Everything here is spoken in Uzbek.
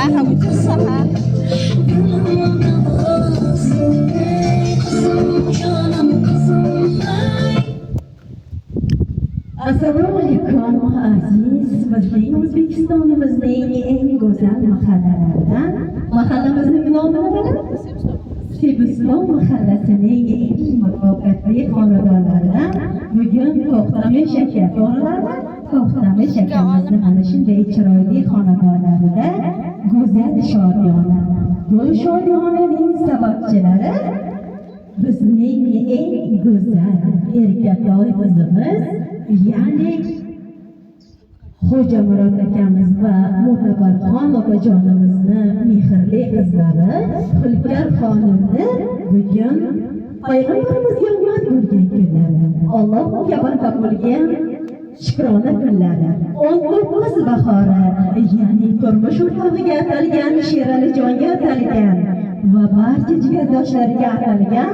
Hamıcı saha. Assalomu alaykum aziz bizning O'zbekistonimizning eng go'zal mahallalaridan mahallamizni nomini bilasiz? Sebiston mahallasining eng muvaffaqiyatli xonadonlaridan bugun To'xtami shaka to'g'rilarmi? To'xtami shakamizni mana shunday chiroyli xonadonlarida go'zal shodiyona. Bu shodiyonaning sababchilari bizning eng go'zal erkatoy qizimiz, ya'ni Xo'jamurod akamiz va Mo'tabarxon opajonimizni mehrli qizlari Xulkar xonimni bugun Payg'ambarimizga ummat bo'lgan kunlari, Alloh kabarda bo'lgan shukrona kunlari, 19 bahori, ya'ni turmush o'rtog'iga atalgan, Sheralijonga atalgan va barcha jigardoshlarga atalgan